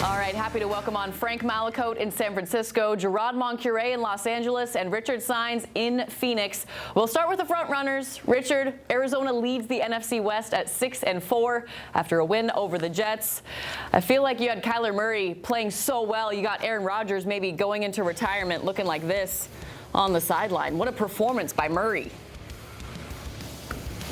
All right, happy to welcome on Frank Malakote in San Francisco, Gerard Moncure in Los Angeles, and Richard Saenz in Phoenix. We'll start with the front runners. Richard, Arizona leads the NFC West at 6-4 after a win over the Jets. I feel like you had Kyler Murray playing so well. You got Aaron Rodgers maybe going into retirement looking like this on the sideline. What a performance by Murray.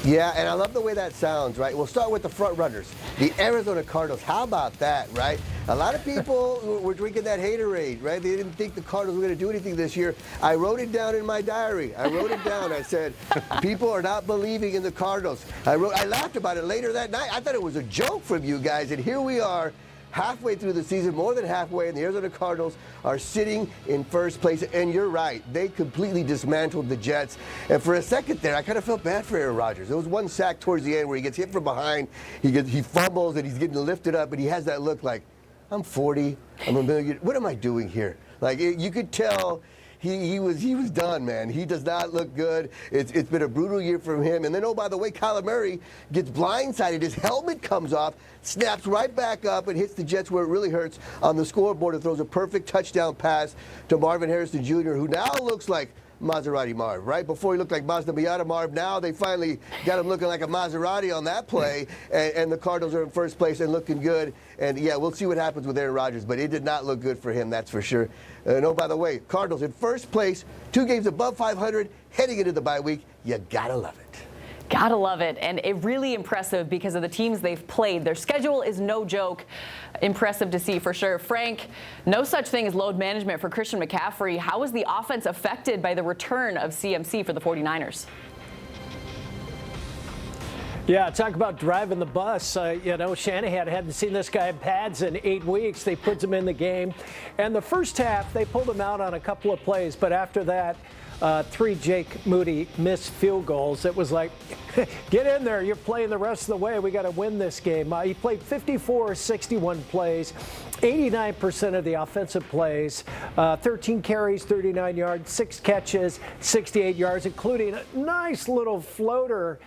Yeah, and I love the way that sounds, right? We'll start with the front runners, the Arizona Cardinals. How about that, right? A lot of people were drinking that haterade, right? They didn't think the Cardinals were going to do anything this year. I wrote it down in my diary. I wrote it down. I said, people are not believing in the Cardinals. I laughed about it later that night. I thought it was a joke from you guys, and here we are. Halfway through the season, more than halfway, and the Arizona Cardinals are sitting in first place. And you're right, they completely dismantled the Jets. And for a second there, I kind of felt bad for Aaron Rodgers. There was one sack towards the end where he gets hit from behind, he fumbles, and he's getting lifted up, and he has that look like, I'm 40, I'm a million. What am I doing here? Like, you could tell he was done, man. He does not look good. It's been a brutal year for him. And then, oh, by the way, Kyler Murray gets blindsided. His helmet comes off, snaps right back up, and hits the Jets where it really hurts on the scoreboard and throws a perfect touchdown pass to Marvin Harrison Jr., who now looks like Maserati Marv, right? Before he looked like Mazda Miata Marv. Now they finally got him looking like a Maserati on that play, and the Cardinals are in first place and looking good. And, yeah, we'll see what happens with Aaron Rodgers, but it did not look good for him, that's for sure. And, oh, by the way, Cardinals in first place, 2 games above 500, heading into the bye week. You gotta love it. Gotta love it, and it really impressive because of the teams they've played. Their schedule is no joke. Impressive to see for sure. Frank, no such thing as load management for Christian McCaffrey. How was the offense affected by the return of CMC for the 49ers? Yeah, talk about driving the bus. Shanahan hadn't seen this guy in pads in 8 weeks. They put him in the game. And the first half, they pulled him out on a couple of plays. But after that, 3 Jake Moody missed field goals. It was like, get in there. You're playing the rest of the way. We got to win this game. He played 61 plays, 89% of the offensive plays, 13 carries, 39 yards, 6 catches, 68 yards, including a nice little floater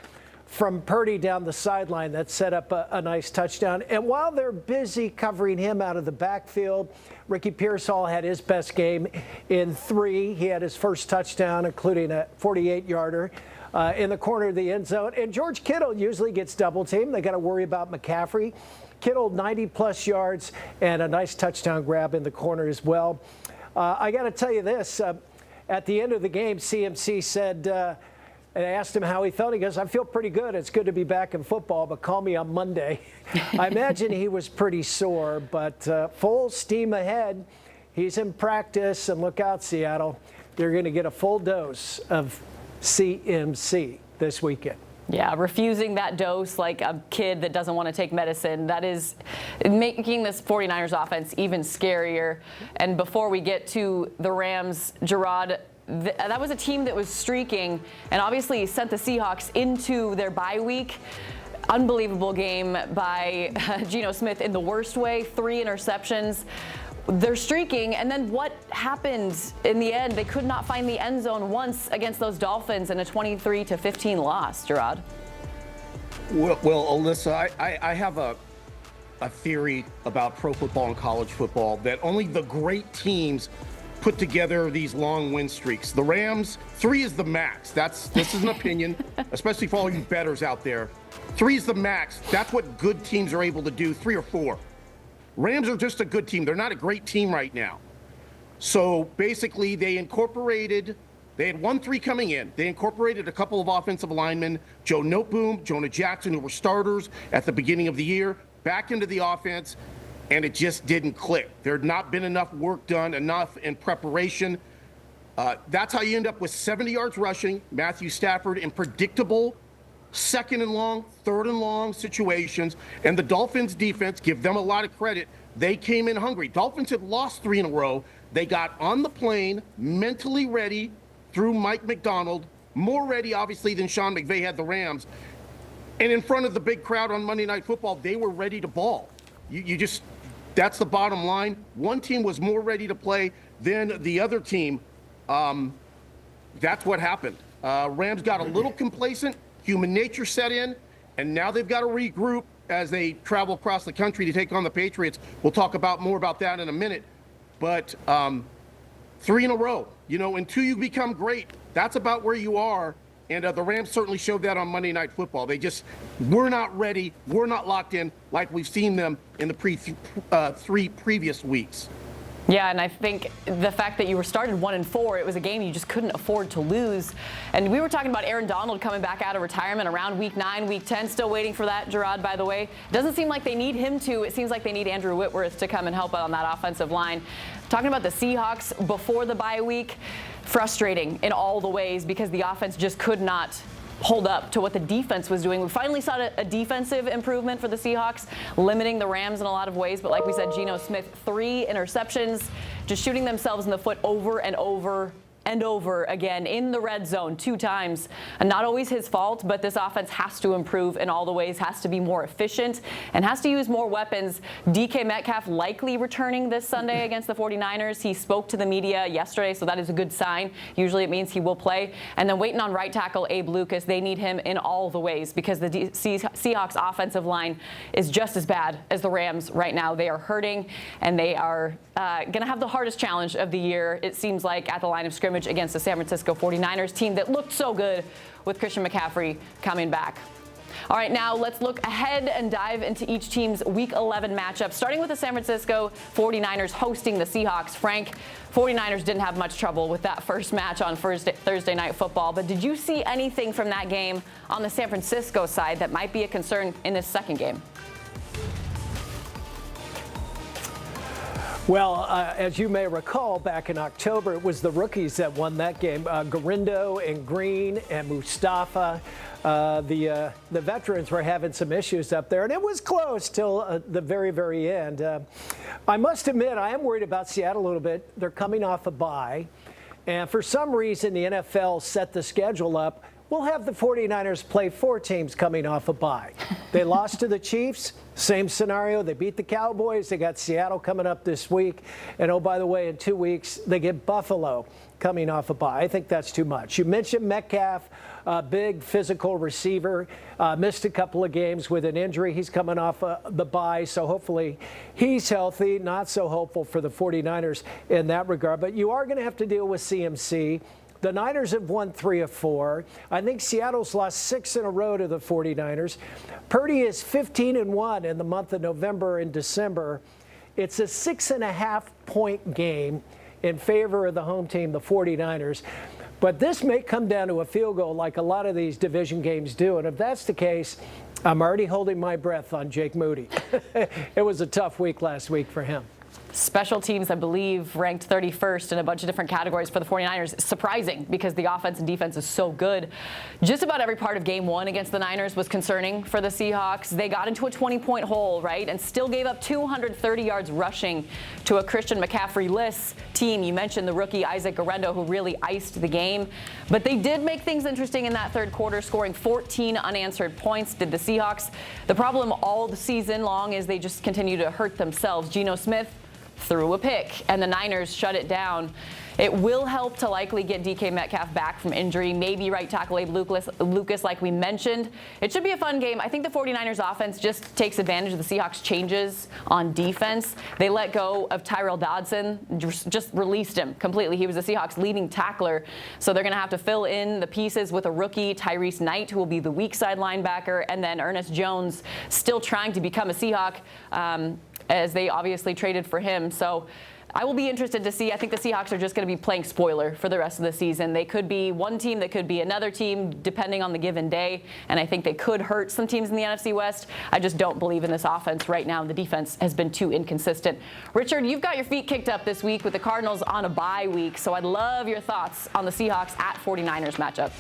from Purdy down the sideline that set up a nice touchdown. And while they're busy covering him out of the backfield, Ricky Pearsall had his best game in 3. He had his first touchdown, including a 48-yarder in the corner of the end zone. And George Kittle usually gets double teamed. They got to worry about McCaffrey. Kittle 90-plus yards and a nice touchdown grab in the corner as well. I got to tell you this. At the end of the game, CMC said, and I asked him how he felt. He goes, I feel pretty good. It's good to be back in football, but call me on Monday. I imagine he was pretty sore, but full steam ahead. He's in practice, and look out, Seattle. You're going to get a full dose of CMC this weekend. Yeah, refusing that dose like a kid that doesn't want to take medicine. That is making this 49ers offense even scarier. And before we get to the Rams, Gerard, that was a team that was streaking and obviously sent the Seahawks into their bye week. Unbelievable game by Geno Smith in the worst way, 3 interceptions. They're streaking, and then what happened in the end? They could not find the end zone once against those Dolphins in a 23-15 loss, Gerard. Well, Alyssa, I have a theory about pro football and college football that only the great teams put together these long win streaks. The Rams, 3 is the max. This is an opinion, especially for all you bettors out there. 3 is the max. That's what good teams are able to do, 3 or 4. Rams are just a good team. They're not a great team right now. So basically they had 1-3 coming in. They incorporated a couple of offensive linemen, Joe Noteboom, Jonah Jackson, who were starters at the beginning of the year, back into the offense. And it just didn't click. There had not been enough work done, enough in preparation. That's how you end up with 70 yards rushing, Matthew Stafford in predictable 2nd and long, 3rd and long situations. And the Dolphins defense, give them a lot of credit. They came in hungry. Dolphins had lost 3 in a row. They got on the plane, mentally ready through Mike McDonald, more ready, obviously, than Sean McVay had the Rams. And in front of the big crowd on Monday Night Football, they were ready to ball. That's the bottom line. One team was more ready to play than the other team. That's what happened. Rams got a little complacent. Human nature set in, and now they've got to regroup. as they travel across the country to take on the Patriots. We'll talk more about that in a minute. But 3 in a row, until you become great, that's about where you are. And the Rams certainly showed that on Monday Night Football. They just were not ready, were not locked in like we've seen them in the 3 previous weeks. Yeah, and I think the fact that you were started 1-4, it was a game you just couldn't afford to lose. And we were talking about Aaron Donald coming back out of retirement around week 9, week 10. Still waiting for that, Gerard, by the way. Doesn't seem like they need him to. It seems like they need Andrew Whitworth to come and help out on that offensive line. Talking about the Seahawks before the bye week, frustrating in all the ways because the offense just could not hold up to what the defense was doing. We finally saw a defensive improvement for the Seahawks, limiting the Rams in a lot of ways. But like we said, Geno Smith, 3 interceptions, just shooting themselves in the foot over and over and over again in the red zone 2 times. And not always his fault, but this offense has to improve in all the ways, has to be more efficient, and has to use more weapons. DK Metcalf likely returning this Sunday against the 49ers. He spoke to the media yesterday, so that is a good sign. Usually it means he will play. And then waiting on right tackle Abe Lucas. They need him in all the ways because the Seahawks offensive line is just as bad as the Rams right now. They are hurting, and they are going to have the hardest challenge of the year, it seems like, at the line of scrimmage against the San Francisco 49ers team that looked so good with Christian McCaffrey coming back. All right, now let's look ahead and dive into each team's Week 11 matchup, starting with the San Francisco 49ers hosting the Seahawks. Frank, 49ers didn't have much trouble with that first match on Thursday Night Football, but did you see anything from that game on the San Francisco side that might be a concern in this second game? Well, as you may recall, back in October, it was the rookies that won that game. Garindo and Green and Mustafa. The veterans were having some issues up there, and it was close till the very, very end. I must admit, I am worried about Seattle a little bit. They're coming off a bye, and for some reason, the NFL set the schedule up. We'll have the 49ers play 4 teams coming off a bye. They lost to the Chiefs. Same scenario. They beat the Cowboys. They got Seattle coming up this week. And, oh, by the way, in 2 weeks, they get Buffalo coming off a bye. I think that's too much. You mentioned Metcalf, big physical receiver, missed a couple of games with an injury. He's coming off the bye, so hopefully he's healthy. Not so hopeful for the 49ers in that regard. But you are going to have to deal with CMC. The Niners have won 3 of 4. I think Seattle's lost 6 in a row to the 49ers. Purdy is 15-1 in the month of November and December. It's a 6.5-point game in favor of the home team, the 49ers. But this may come down to a field goal like a lot of these division games do. And if that's the case, I'm already holding my breath on Jake Moody. It was a tough week last week for him. Special teams, I believe, ranked 31st in a bunch of different categories for the 49ers. Surprising because the offense and defense is so good. Just about every part of game 1 against the Niners was concerning for the Seahawks. They got into a 20-point hole, right, and still gave up 230 yards rushing to a Christian McCaffrey-less team. You mentioned the rookie Isaac Garindo, who really iced the game. But they did make things interesting in that third quarter, scoring 14 unanswered points, did the Seahawks. The problem all the season long is they just continue to hurt themselves. Geno Smith threw a pick, and the Niners shut it down. It will help to likely get DK Metcalf back from injury, maybe right tackle Abe Lucas, like we mentioned. It should be a fun game. I think the 49ers offense just takes advantage of the Seahawks' changes on defense. They let go of Tyrell Dodson, just released him completely. He was the Seahawks' leading tackler, so they're going to have to fill in the pieces with a rookie, Tyrese Knight, who will be the weak side linebacker, and then Ernest Jones still trying to become a Seahawk, as they obviously traded for him. So I will be interested to see. I think the Seahawks are just going to be playing spoiler for the rest of the season. They could be one team, they could be another team, depending on the given day. And I think they could hurt some teams in the NFC West. I just don't believe in this offense right now. The defense has been too inconsistent. Richard, you've got your feet kicked up this week with the Cardinals on a bye week. So I'd love your thoughts on the Seahawks at 49ers matchup.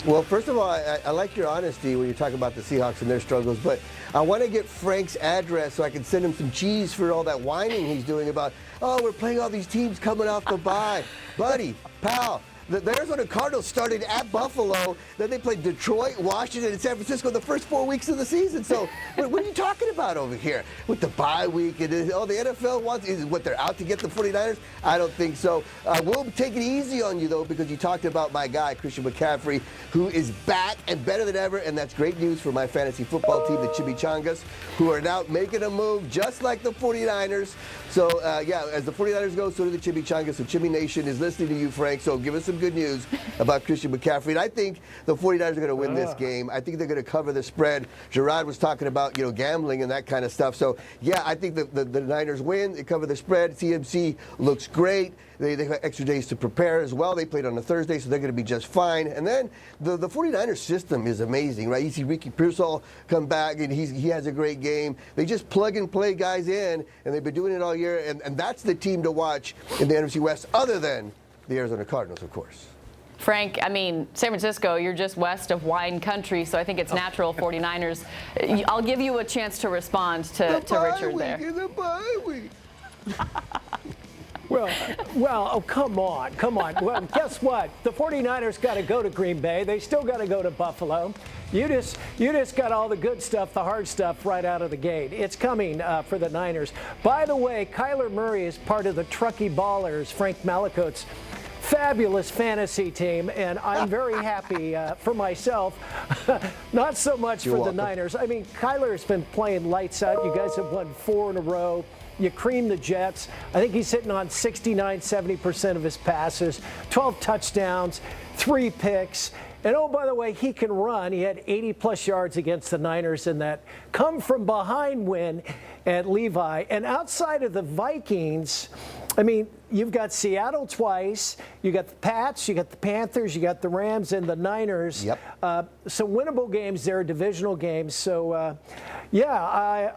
Well, first of all, I like your honesty when you talk about the Seahawks and their struggles, but I want to get Frank's address so I can send him some cheese for all that whining he's doing about, oh, we're playing all these teams coming off the bye. Buddy, pal, the Arizona Cardinals started at Buffalo, then they played Detroit, Washington, and San Francisco the first 4 weeks of the season. So what are you talking about over here with the bye week? And the NFL wants is what they're out to get the 49ers? I don't think so. We'll take it easy on you though, because you talked about my guy Christian McCaffrey, who is back and better than ever, and that's great news for my fantasy football team, the Chimichangas, who are now making a move just like the 49ers. So as the 49ers go, so do the Chimichangas. So Chimmy Nation is listening to you, Frank. So give us some good news about Christian McCaffrey. And I think the 49ers are going to win this game. I think they're going to cover the spread. Gerard was talking about, gambling and that kind of stuff. So, I think the Niners win. They cover the spread. CMC looks great. They have extra days to prepare as well. They played on a Thursday, so they're going to be just fine. And then the 49ers system is amazing, right? You see Ricky Pearsall come back, and he has a great game. They just plug and play guys in, and they've been doing it all year. And that's the team to watch in the NFC West, other than the Arizona Cardinals, of course. Frank, San Francisco, you're just west of wine country, so I think it's natural 49ers. I'll give you a chance to respond to Richard there. The bye week. Well, come on. Well, guess what? The 49ers got to go to Green Bay. They still got to go to Buffalo. You just got all the good stuff, the hard stuff right out of the gate. It's coming for the Niners. By the way, Kyler Murray is part of the Truckee Ballers, Frank Malakote's fabulous fantasy team, and I'm very happy for myself. Not so much for the Niners. Kyler's been playing lights out. You guys have won 4 in a row. You cream the Jets. I think he's hitting on 69-70% of his passes, 12 touchdowns, 3 picks. And oh, by the way, he can run. He had 80-plus yards against the Niners in that come-from-behind win at Levi. And outside of the Vikings, you've got Seattle twice. You got the Pats, you got the Panthers, you got the Rams, and the Niners. Yep. Some winnable games there, divisional games. So, I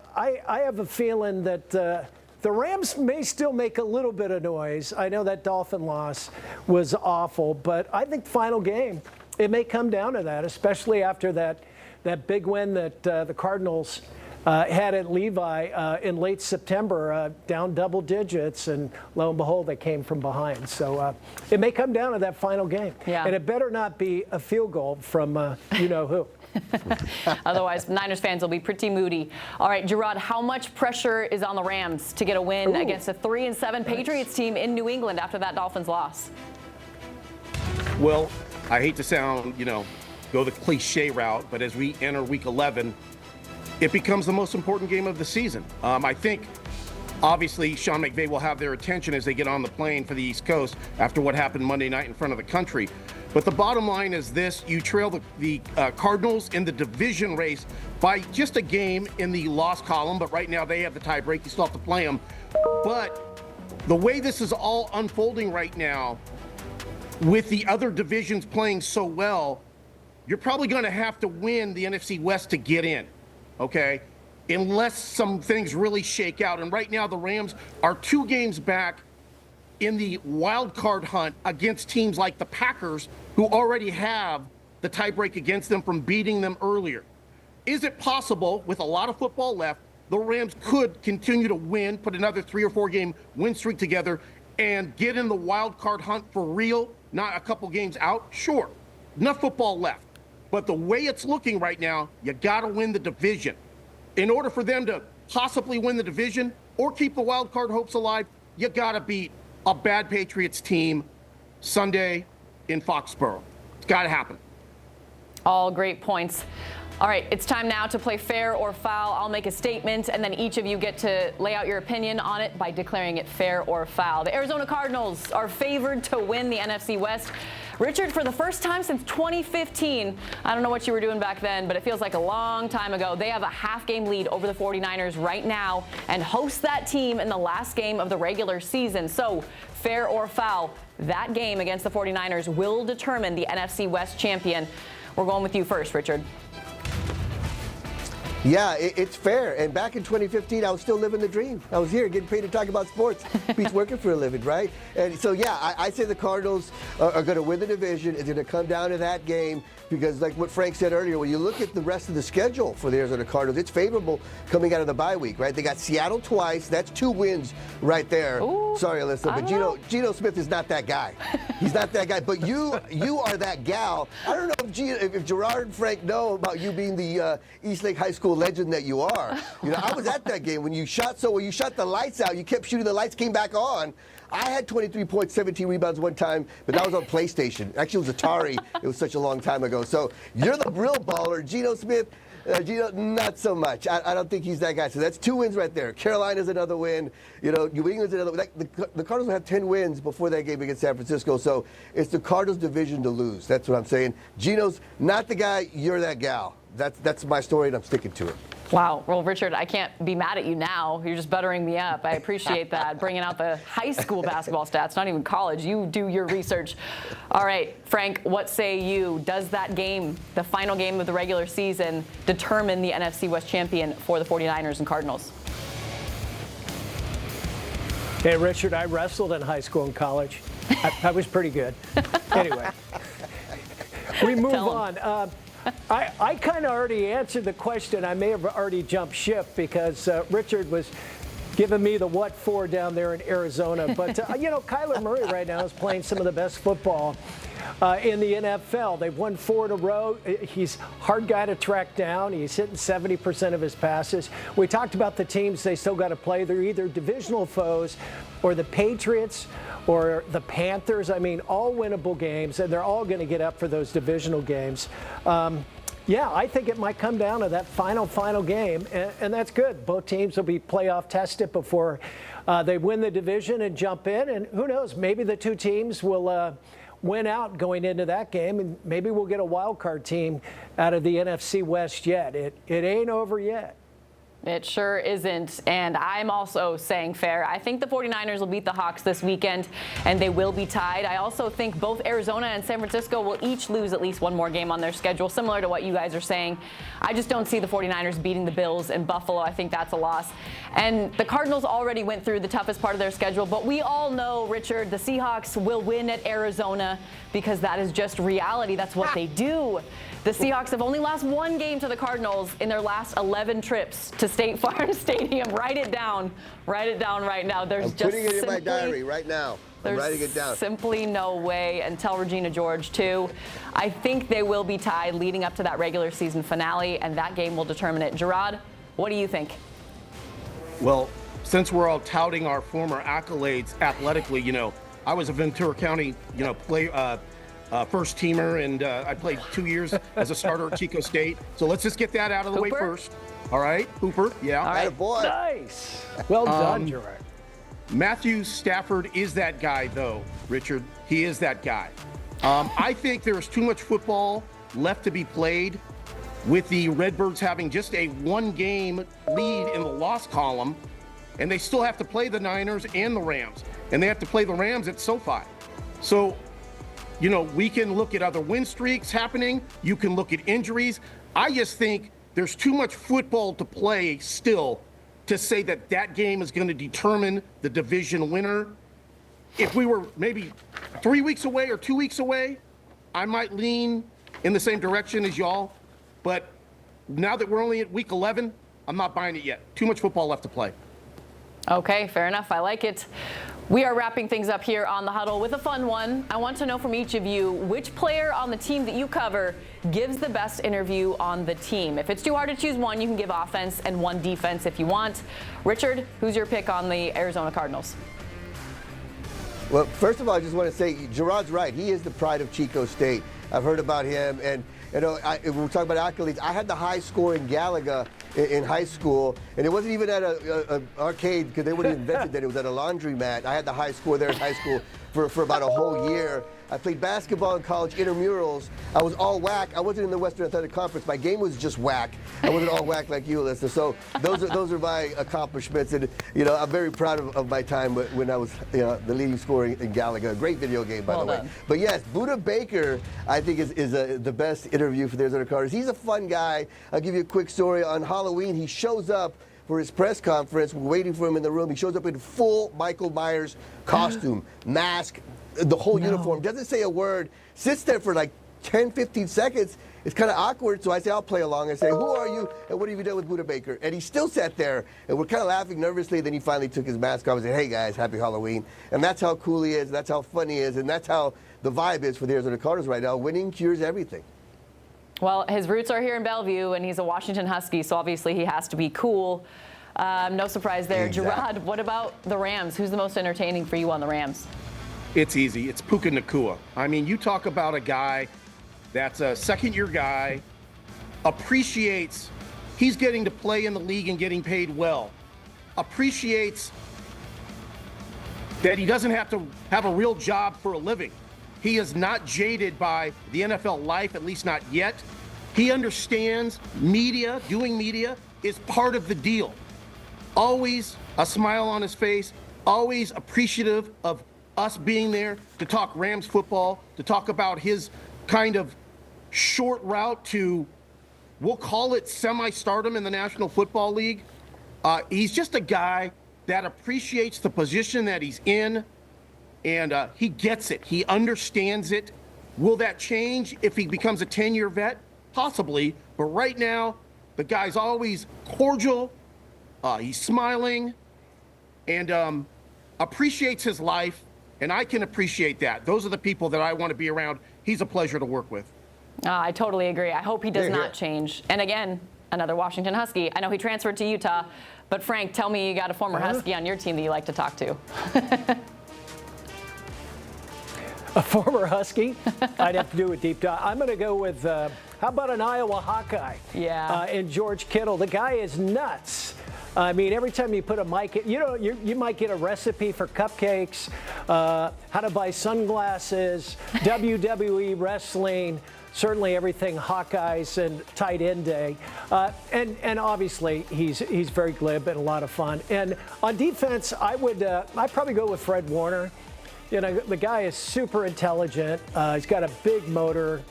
have a feeling that the Rams may still make a little bit of noise. I know that Dolphin loss was awful, but I think final game, it may come down to that, especially after that big win that the Cardinals had at Levi in late September, down double digits, and lo and behold, they came from behind. So it may come down to that final game. Yeah. And it better not be a field goal from you-know-who. Otherwise, Niners fans will be pretty moody. All right, Gerard, how much pressure is on the Rams to get a win against a 3-7 Patriots team in New England after that Dolphins loss? Well, I hate to sound, go the cliche route, but as we enter week 11, it becomes the most important game of the season. I think, obviously, Sean McVay will have their attention as they get on the plane for the East Coast after what happened Monday night in front of the country. But the bottom line is this: you trail the Cardinals in the division race by just a game in the loss column, but right now they have the tie break. You still have to play them. But the way this is all unfolding right now, with the other divisions playing so well, you're probably going to have to win the NFC West to get in, okay? Unless some things really shake out. And right now the Rams are 2 games back in the wild card hunt against teams like the Packers, who already have the tiebreak against them from beating them earlier. Is it possible, with a lot of football left, the Rams could continue to win, put another 3 or 4 game win streak together, and get in the wild card hunt for real, not a couple games out? Sure, enough football left. But the way it's looking right now, you got to win the division. In order for them to possibly win the division or keep the wild card hopes alive, you got to beat a bad Patriots team Sunday in Foxborough. It's got to happen. All great points. All right, it's time now to play fair or foul. I'll make a statement, and then each of you get to lay out your opinion on it by declaring it fair or foul. The Arizona Cardinals are favored to win the NFC West. Richard, for the first time since 2015, I don't know what you were doing back then, but it feels like a long time ago. They have a half-game lead over the 49ers right now and host that team in the last game of the regular season. So, fair or foul, that game against the 49ers will determine the NFC West champion. We're going with you first, Richard. Yeah, it's fair. And back in 2015, I was still living the dream. I was here getting paid to talk about sports. Beats working for a living, right? And so, yeah, I say the Cardinals are going to win the division. It's going to come down to that game because, like what Frank said earlier, when you look at the rest of the schedule for the Arizona Cardinals, it's favorable coming out of the bye week, right? They got Seattle twice. That's 2 wins right there. Ooh, sorry, Alyssa, but Geno Smith is not that guy. He's not that guy. But you are that gal. I don't know if Gerard and Frank know about you being the Eastlake High School legend that you are. You know, I was at that game when you shot the lights out. You kept shooting, the lights came back on. I had 23 points, 17 rebounds one time, but that was on PlayStation. Actually, it was Atari. It was such a long time ago. So you're the real baller. Geno Smith, not so much. I don't think he's that guy. So that's 2 wins right there. Carolina's another win. You know, New England's another win. The Cardinals will have 10 wins before that game against San Francisco. So it's the Cardinals' division to lose. That's what I'm saying. Geno's not the guy. You're that gal. That's my story, and I'm sticking to it. Wow. Well, Richard, I can't be mad at you now. You're just buttering me up. I appreciate that. Bringing out the high school basketball stats, not even college. You do your research. All right, Frank, what say you? Does that game, the final game of the regular season, determine the NFC West champion for the 49ers and Cardinals? Hey, Richard, I wrestled in high school and college. I was pretty good. Anyway, we move on. I kind of already answered the question. I may have already jumped ship because Richard was giving me the what for down there in Arizona. But, you know, Kyler Murray right now is playing some of the best football in the NFL. They've won 4 in a row. He's a hard guy to track down. He's hitting 70% of his passes. We talked about the teams they still got to play. They're either divisional foes or the Patriots or the Panthers. I mean, all winnable games, and they're all going to get up for those divisional games. Yeah, I think it might come down to that final game, and that's good. Both teams will be playoff tested before they win the division and jump in, and who knows, maybe the 2 teams will win out going into that game, and maybe we'll get a wild card team out of the NFC West yet. It ain't over yet. It sure isn't, and I'm also saying fair. I think the 49ers will beat the Hawks this weekend, and they will be tied. I also think both Arizona and San Francisco will each lose at least 1 more game on their schedule, similar to what you guys are saying. I just don't see the 49ers beating the Bills in Buffalo. I think that's a loss. And the Cardinals already went through the toughest part of their schedule, but we all know, Richard, the Seahawks will win at Arizona because that is just reality. That's what they do. The Seahawks have only lost 1 game to the Cardinals in their last 11 trips to State Farm Stadium. Write it down. Write it down right now. I'm putting it in my diary right now. I'm writing it down. Simply no way. And tell Regina George, too. I think they will be tied leading up to that regular season finale, and that game will determine it. Gerard, what do you think? Well, since we're all touting our former accolades athletically, you know, I was a Ventura County, first teamer, and I played 2 years as a starter at Chico State. So let's just get that out of the way first. All right, Hooper, yeah. All right, boy. Nice. Well done, Gerard. Matthew Stafford is that guy, though, Richard. He is that guy. I think there's too much football left to be played with the Redbirds having just a 1-game lead in the loss column, and they still have to play the Niners and the Rams, and they have to play the Rams at SoFi. So, you know, we can look at other win streaks happening. You can look at injuries. I just think there's too much football to play still to say that that game is going to determine the division winner. If we were maybe 3 weeks away or 2 weeks away, I might lean in the same direction as y'all. But now that we're only at week 11, I'm not buying it yet. Too much football left to play. Okay, fair enough. I like it. We are wrapping things up here on The Huddle with a fun one. I want to know from each of you, which player on the team that you cover gives the best interview on the team? If it's too hard to choose one, you can give offense and 1 defense if you want. Richard, who's your pick on the Arizona Cardinals? Well, first of all, I just want to say, Gerard's right. He is the pride of Chico State. I've heard about him, and you know, if we're talking about accolades, I had the high score in Galaga in high school, and it wasn't even at an arcade because they wouldn't have invented that. It was at a laundromat. I had the high score there in high school for about a whole year. I played basketball in college, intramurals. I was all whack. I wasn't in the Western Athletic Conference. My game was just whack. I wasn't all whack like you, Alyssa. So those are my accomplishments, and I'm very proud of my time when I was the leading scorer in Galaga. A great video game, by the way. But yes, Buda Baker, I think is the best interview for the Arizona Cardinals. He's a fun guy. I'll give you a quick story. On Halloween, he shows up for his press conference. We're waiting for him in the room. He shows up in full Michael Myers costume, mask, the whole uniform, doesn't say a word, sits there for like 10, 15 seconds. It's kind of awkward, so I say, I'll play along. I say, who are you, and what have you done with Buda Baker? And he still sat there, and we're kind of laughing nervously. Then he finally took his mask off and said, hey, guys, happy Halloween. And that's how cool he is, that's how fun he is, and that's how the vibe is for the Arizona Cardinals right now. Winning cures everything. Well, his roots are here in Bellevue, and he's a Washington Husky, so obviously he has to be cool. No surprise there. Exactly. Gerard, what about the Rams? Who's the most entertaining for you on the Rams? It's easy. It's Puka Nacua. I mean, you talk about a guy that's a second-year guy, appreciates he's getting to play in the league and getting paid well, appreciates that he doesn't have to have a real job for a living. He is not jaded by the NFL life, at least not yet. He understands media, doing media, is part of the deal. Always a smile on his face, always appreciative of us being there to talk Rams football, to talk about his kind of short route to, we'll call it semi-stardom in the National Football League. He's just a guy that appreciates the position that he's in, and he gets it. He understands it. Will that change if he becomes a 10-year vet? Possibly, but right now, the guy's always cordial, he's smiling, and appreciates his life. And I can appreciate that. Those are the people that I want to be around. He's a pleasure to work with. I totally agree. I hope he does not change. And again, another Washington Husky. I know he transferred to Utah, but Frank, tell me you got a former Husky on your team that you like to talk to. A former Husky? I'd have to do a deep dive. I'm going to go with, how about an Iowa Hawkeye? Yeah. And George Kittle. The guy is nuts. I mean, every time you put a mic, you might get a recipe for cupcakes, how to buy sunglasses, WWE wrestling, certainly everything Hawkeyes and tight end day. And obviously, he's very glib and a lot of fun. And on defense, I'd probably go with Fred Warner. The guy is super intelligent. He's got a big motor.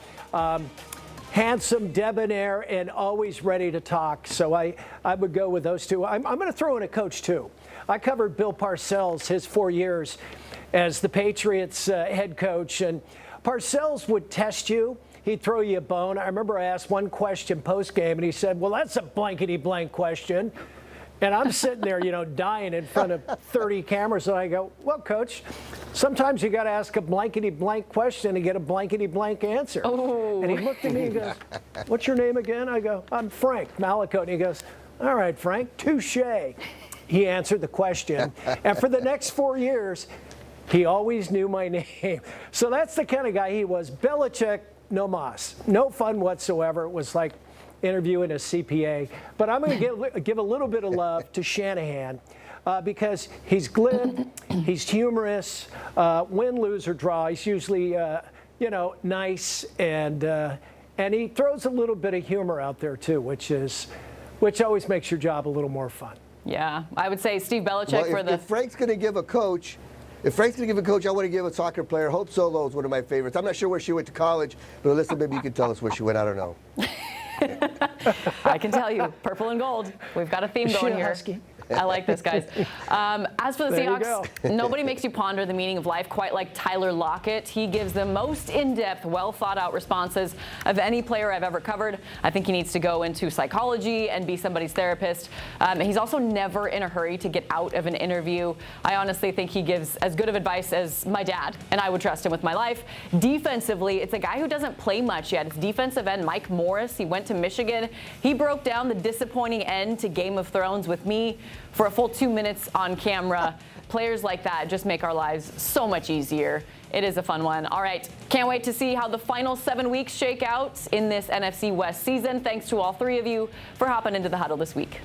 Handsome, debonair, and always ready to talk. So I would go with those two. I'm going to throw in a coach, too. I covered Bill Parcells, his 4 years as the Patriots head coach. And Parcells would test you. He'd throw you a bone. I remember I asked one question post-game, and he said, well, that's a blankety-blank question. And I'm sitting there, dying in front of 30 cameras. And I go, well, Coach, sometimes you got to ask a blankety-blank question and get a blankety-blank answer. Oh. And he looked at me and goes, what's your name again? I go, I'm Frank Malicote. And he goes, all right, Frank, touche. He answered the question. And for the next 4 years, he always knew my name. So that's the kind of guy he was. Belichick, no mas. No fun whatsoever. It was like interviewing a CPA. But I'm going to give a little bit of love to Shanahan because he's glib, he's humorous, win, lose, or draw. He's usually, nice, and he throws a little bit of humor out there too, which always makes your job a little more fun. Yeah, I would say Steve Belichick if Frank's going to give a coach. I want to give a soccer player. Hope Solo is one of my favorites. I'm not sure where she went to college, but Alyssa, maybe you can tell us where she went. I don't know. I can tell you, purple and gold. We've got a theme going here. Husky. I like this, guys. As for the Seahawks, nobody makes you ponder the meaning of life quite like Tyler Lockett. He gives the most in-depth, well-thought-out responses of any player I've ever covered. I think he needs to go into psychology and be somebody's therapist. He's also never in a hurry to get out of an interview. I honestly think he gives as good of advice as my dad, and I would trust him with my life. Defensively, it's a guy who doesn't play much yet. It's defensive end Mike Morris. He went to Michigan. He broke down the disappointing end to Game of Thrones with me for a full 2 minutes on camera. Players like that just make our lives so much easier. It is a fun one. All right, can't wait to see how the final 7 weeks shake out in this NFC West season. Thanks to all three of you for hopping into the huddle this week.